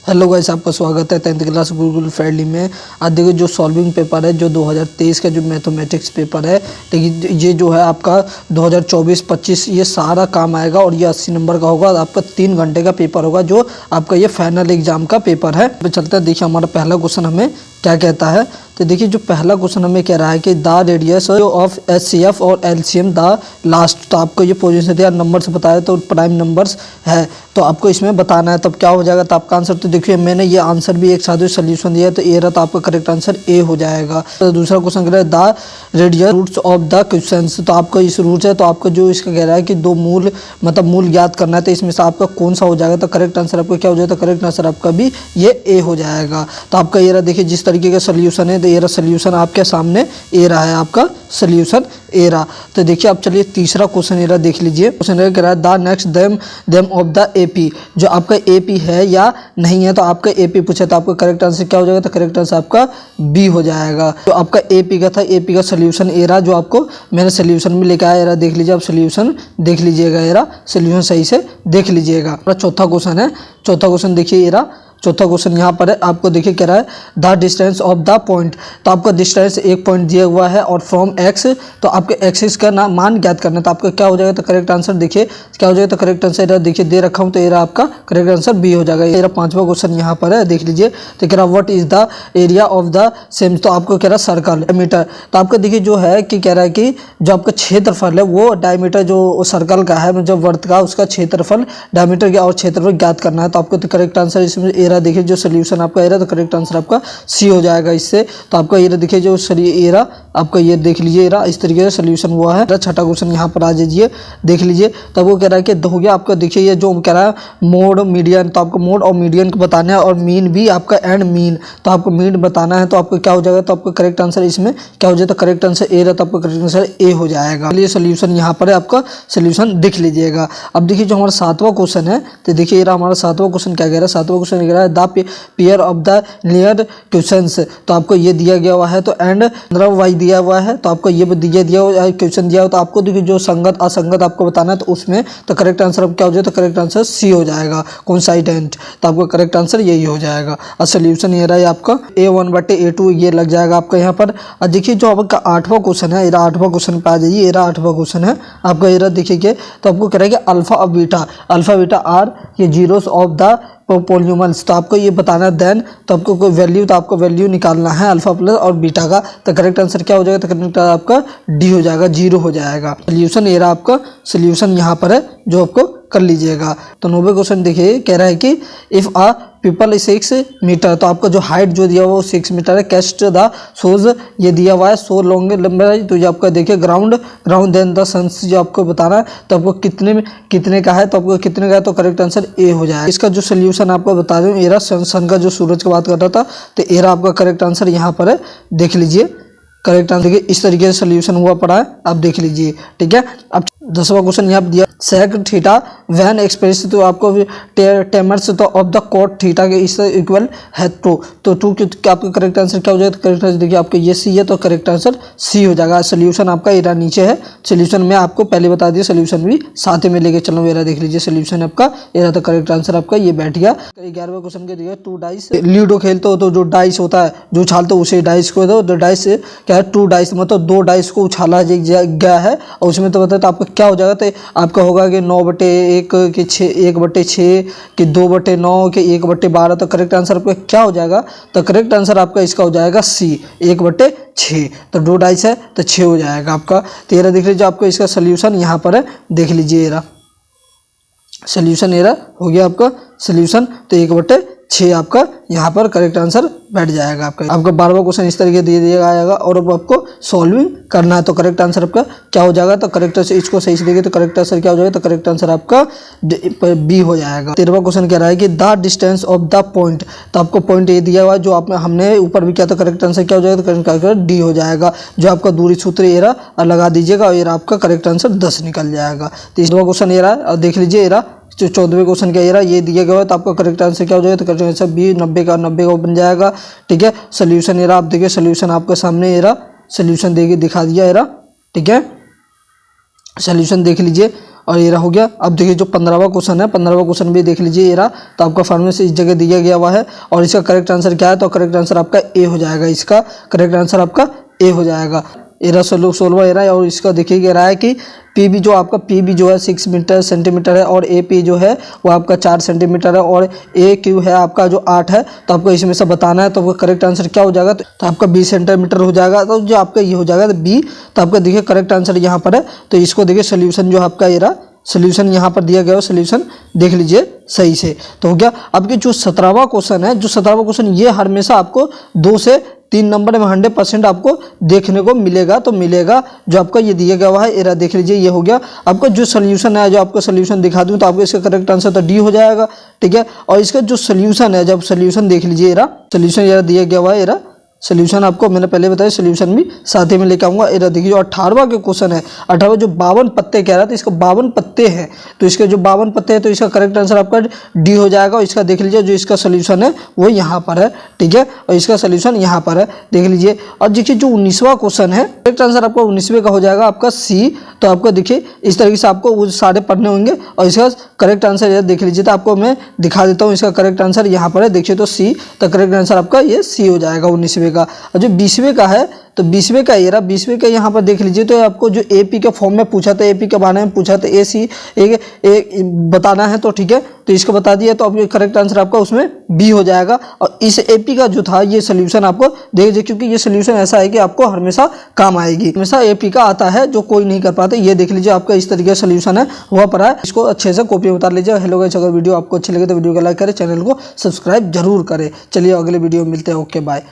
Hello guys, आपका स्वागत है 10th क्लास गूगल फ्रेंडली में। आज देखिए जो सॉल्विंग पेपर है, जो 2023 का जो मैथमेटिक्स पेपर है, लेकिन ये जो है आपका 2024-25 ये सारा काम आएगा और ये 80 नंबर का होगा। आपका 3 घंटे का पेपर होगा, जो आपका ये फाइनल एग्जाम का पेपर है। तो चलते हैं, देखिए हमारा पहला क्वेश्चन हमें क्या कहता है। तो देखिए जो पहला क्वेश्चन हमें कह रहा है कि द रेडियस ऑफ एचसीएफ और एलसीएम द लास्ट। तो आपको ये पोजीशन दिया, नंबर से बताया तो प्राइम नंबर्स है, तो आपको इसमें बताना है। तब क्या हो जाएगा, तो आपका आंसर, तो देखिए मैंने ये आंसर भी एक साथ सोल्यूशन दिया है, तो ए रहा, तो आपका करेक्ट आंसर ए हो जाएगा। तो दूसरा क्वेश्चन कह रहा है the radius roots of the questions. तो आपको इस रूट है, तो आपको जो इसका कह रहा है कि दो मूल मतलब मूल ज्ञात करना है, तो इसमें से आपका कौन सा हो जाएगा, तो करेक्ट आंसर आपका क्या हो जाएगा, तो करेक्ट आंसर आपका भी ये ए हो जाएगा। तो आपका ये रहा, देखिए जिस तरीके का सोल्यूशन है, तो ये रहा सोल्यूशन आपके सामने ए रहा है, आपका सोल्यूशन ए रहा। तो देखिए अब चलिए तीसरा क्वेश्चन ए रहा, देख लीजिए। क्वेश्चन कह रहा है the next them of the AP. जो आपका एपी है या नहीं है, तो आपका एपी पूछा, तो आपका करेक्ट आंसर क्या हो जाएगा, तो करेक्ट आंसर आपका बी हो जाएगा। तो आपका एपी का था, एपी का सोल्यूशन ए रहा, जो आपको मैंने सोल्यूशन में लेकर आया रहा, देख लीजिए, आप सोल्यूशन देख लीजिएगा, ए रहा सोल्यूशन सही से देख लीजिएगा। चौथा क्वेश्चन है, चौथा क्वेश्चन देखिए ए रहा, चौथा क्वेश्चन यहाँ पर है, आपको देखिए कह रहा है the distance of the point. तो आपका डिस्टेंस एक पॉइंट दिया हुआ है और फ्रॉम एक्स, तो आपके एक्सिस का ना मान ज्ञात करना है, तो आपका क्या हो जाएगा, तो करेक्ट आंसर देखिए क्या हो जाएगा, तो करेक्ट आंसर देखिए दे रखा हूँ, तो एरा आपका करेक्ट आंसर बी हो जाएगा। एरा पांचवा क्वेश्चन यहाँ पर है, देख लीजिए। तो कह रहा what is the area of the same. तो आपको कह रहा सर्कल मीटर। तो आपका देखिए जो है कि कह रहा है कि जो आपका क्षेत्रफल है वो डायमीटर जो सर्कल का है, जो वर्त का, उसका क्षेत्रफल डायमीटर का और क्षेत्रफल ज्ञात करना है। तो आपको तो करेक्ट आंसर इसमें एरा देखिए जो सोल्यूशन आपका एरा, तो करेक्ट आंसर आपका सी हो जाएगा इससे। तो आपका ये देखिए जो एरा आपका ये देख लीजिए, एरा इस तरीके से सोल्यूशन हुआ है। छठा क्वेश्चन यहाँ पर आ जाइए, देख लीजिए। तब वो कह रहा है कि हो गया आपका, देखिए ये जो कह रहा है मोड मीडियन, तो आपको मोड और मीडियन को बताना है, और मीन भी आपका एंड मीन, तो आपको मीन बताना है। तो आपको क्या हो जाएगा, तो आपको करेक्ट आंसर इसमें क्या हो जाएगा, तो करेक्ट आंसर ए रहा, तो आपका करेक्ट आंसर ए हो जाएगा। चलिए सोल्यूशन यहाँ पर है, आपका सोल्यूशन देख लीजिएगा। अब देखिए जो हमारा सातवां क्वेश्चन है, तो देखिए ये हमारा सातवां क्वेश्चन क्या कह रहा है। सातवां क्वेश्चन कह रहा है the pair of the linear questions. तो आपको ये दिया गया हुआ है, तो एंड 15 वाई दिया हुआ है, तो आपको ये दिया हुआ क्वेश्चन दिया हुआ, तो आपको देखिए जो संगत असंगत आपको बताना है, तो उसमें तो करेक्ट आंसर क्या हो जाएगा, तो करेक्ट आंसर सी हो जाएगा, कोइंसाइडेंट। तो आपका करेक्ट आंसर यही हो जाएगा। और सोल्यूशन ये रहा है आपका A1/A2 ये लग जाएगा आपका यहाँ पर। और देखिए जो आपका आठवां क्वेश्चन है, एरा आठवां क्वेश्चन पे आ जाइए। एरा आठवां क्वेश्चन है आपका, एरा देखिए, तो आपको कह रहा है कि अल्फा और बीटा आर ये जीरोस ऑफ द पोलिनोमियल्स। तो आपको ये बताना है देन, तो आपको कोई वैल्यू, तो आपको वैल्यू निकालना है अल्फा प्लस और बीटा का। तो करेक्ट आंसर क्या हो जाएगा, तो करेक्ट आंसर आपका डी हो जाएगा, 0 हो जाएगा। सोल्यूशन एरा आपका सोल्यूशन यहाँ पर है, जो आपको कर लीजिएगा। तो 90 क्वेश्चन देखिए, कह रहा है कि इफ आ पीपल 6 मीटर, तो आपका जो हाइट जो दिया हुआ वो 6 मीटर है। कैस्ट द शोज ये दिया हुआ है, सो लॉन्ग लंबाई, तो ये आपका देखिए ग्राउंड देन द सन्स जो आपको बताना है, तो आपको कितने का है, तो आपको कितने का है, तो करेक्ट आंसर ए हो जाएगा। इसका जो सोल्यूशन आपको बता दूं, एरा सन का जो सूरज की बात कर रहा था, तो एरा आपका करेक्ट आंसर यहाँ पर है, देख लीजिए। करेक्ट आंसर देखिए इस तरीके से सोल्यूशन हुआ पड़ा है, आप देख लीजिए, ठीक है। अब 10वां क्वेश्चन यहाँ दिया सेक थीटा वैन एक्सप्रेस, तो आपको टेमर्स तो ऑफ द कोट थीटा के इस इक्वल है टू की आपका करेक्ट आंसर क्या हो जाएगा, करेक्ट आंसर देखिए आपका ये सी है, तो करेक्ट आंसर सी हो जाएगा। सोल्यूशन आपका एरा नीचे है, सोल्यूशन में आपको पहले बता दिया, सोल्यूशन भी साथ में लेके चलो। एरा देख लीजिए, सोल्यूशन आपका एरा, तो करेक्ट आंसर आपका ये बैठ गया। 11वें क्वेश्चन के दिया 2 डाइस लूडो खेलते हो, तो जो डाइस होता है जो उछालते हो उसे डाइस को दो, तो डाइस क्या है 2 डाइस, मतलब 2 डाइस को उछाला गया है, और उसमें तो बताया, तो आपका क्या हो जाएगा, तो आपका होगा कि 9/1 के 6 1/6 कि 2/9 के 1/12। तो करेक्ट आंसर आपका क्या हो जाएगा, तो करेक्ट आंसर आपका इसका हो जाएगा सी 1/6। तो 2 डाइस है तो 6 हो जाएगा आपका। 13 देख लीजिए, आपको इसका सोल्यूशन यहाँ पर है, देख लीजिए एरा सोल्यूशन एरा हो गया आपका सोल्यूशन, तो 1/6 आपका यहाँ पर करेक्ट आंसर बैठ जाएगा आपका। 12वां क्वेश्चन इस तरीके दे दिया जाएगा और अब आपको सॉल्विंग करना है, तो करेक्ट आंसर आपका क्या हो जाएगा, तो करेक्ट आंसर इसको सही से देंगे, तो करेक्ट आंसर क्या हो जाएगा, तो करेक्ट आंसर आपका बी हो जाएगा। 13वां क्वेश्चन कह रहा है कि the distance of the point, तो आपको पॉइंट ये दिया हुआ है, जो आपने हमने ऊपर भी किया, तो करेक्ट आंसर क्या हो जाएगा, तो करेक्ट आंसर डी हो जाएगा। जो आपका दूरी सूत्र एरा लगा दीजिएगा, और एरा आपका करेक्ट आंसर 10 निकल जाएगा। 13वां क्वेश्चन एरा और देख लीजिए, एरा जो 14वें क्वेश्चन का एरा ये दिया गया है, तो आपका करेक्ट आंसर क्या हो जाएगा, तो करेक्ट आंसर बी 90 का बन जाएगा, ठीक है। सोल्यूशन एरा आप देखिए, सोल्यूशन आपके सामने एरा सोल्यूशन देखिए दिखा दिया एरा, ठीक है। सोल्यूशन देख लीजिए। और ये रहा हो गया। अब देखिए जो 15वां क्वेश्चन है, 15वां क्वेश्चन भी देख लीजिए, ये रहा। तो आपका फॉर्मूले से इस जगह दिया गया हुआ है और इसका करेक्ट आंसर क्या है, तो करेक्ट आंसर आपका ए हो जाएगा। इसका करेक्ट आंसर आपका ए हो जाएगा। ये रहा 16वां, ये रहा। और इसका देखिए कह रहा है कि पी बी जो आपका पी बी जो है 6 मीटर सेंटीमीटर है और ए पी जो है वो आपका 4 सेंटीमीटर है और ए क्यू है आपका जो 8 है। तो आपको इसमें से बताना है, तो आपका करेक्ट आंसर क्या हो जाएगा, तो आपका 20 सेंटीमीटर हो जाएगा। तो जो आपका ये हो जाएगा तो बी। तो आपका देखिए करेक्ट आंसर यहाँ पर है। तो इसको देखिए सोल्यूशन जो आपका ये रहा, सोल्यूशन यहाँ पर दिया गया हो, सोल्यूशन देख लीजिए सही से। तो हो गया। अब के जो 17वां क्वेश्चन है, जो 17वां क्वेश्चन ये हमेशा आपको 2 से 3 नंबर में 100% आपको देखने को मिलेगा। तो मिलेगा जो आपका ये दिया गया हुआ है, एरा देख लीजिए, ये हो गया आपका जो सोल्यूशन है। जो आपको सोल्यूशन दिखा दूं तो आपको इसका करेक्ट आंसर तो डी हो जाएगा, ठीक है। और इसका जो सोल्यूशन है, जब सोल्यूशन देख लीजिए, एरा सोल्यूशन एरा दिया गया हुआ है, एरा सोल्यूशन आपको मैंने पहले बताया, सोल्यूशन भी साथ ही में लेकर आऊँगा। ये देखिए जो 18वां के क्वेश्चन है, 18वां जो 52 पत्ते कह रहा था, तो इसका 52 पत्ते हैं। तो इसके जो 52 पत्ते हैं तो इसका करेक्ट आंसर आपका डी हो जाएगा। और इसका देख लीजिए जो इसका सोल्यूशन है वो यहाँ पर है, ठीक है। और इसका सोल्यूशन यहाँ पर है, देख लीजिए। और देखिए जो 19वां क्वेश्चन है, करेक्ट आंसर आपका 19वें का हो जाएगा आपका सी। तो आपको देखिए इस तरीके से आपको वो सारे पढ़ने होंगे और इसका करेक्ट आंसर ये देख लीजिए। तो आपको मैं दिखा देता हूँ, इसका करेक्ट आंसर यहाँ पर है, देखिए तो सी। तो करेक्ट आंसर आपका ये सी हो जाएगा 19वें का। और जो 20वें का है, तो 20वें का ये रहा। 20वें का यहाँ पर देख लीजिए, तो आपको जो एपी के फॉर्म में पूछा था, एपी के बारे में पूछा था, ए सी एक बताना है, तो ठीक है। तो इसको बता दिया, तो आपको करेक्ट आंसर आपका उसमें बी हो जाएगा। और इस एपी का जो था ये सोल्यूशन आपको देख लीजिए, क्योंकि ये सोल्यूशन ऐसा है कि आपको हमेशा काम आएगी, हमेशा एपी का आता है जो कोई नहीं कर पाते। ये देख लीजिए आपका इस तरीके का सोल्यूशन है, हुआ पड़ा है। इसको अच्छे से कॉपी में उतार लीजिए। हेलो गाइस, अगर वीडियो आपको अच्छी लगे तो वीडियो को लाइक करें, चैनल को सब्सक्राइब जरूर करें। चलिए अगले वीडियो में मिलते हैं, ओके बाय।